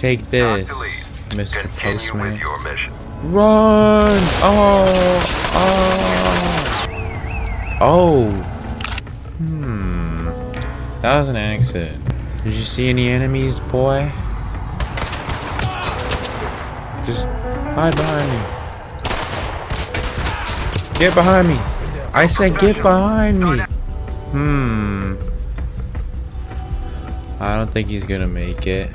take this, Mr. Postman. Run! Oh! That was an accident. Did you see any enemies, boy? Just hide behind me. Get behind me! I said get behind me! I don't think he's gonna make it.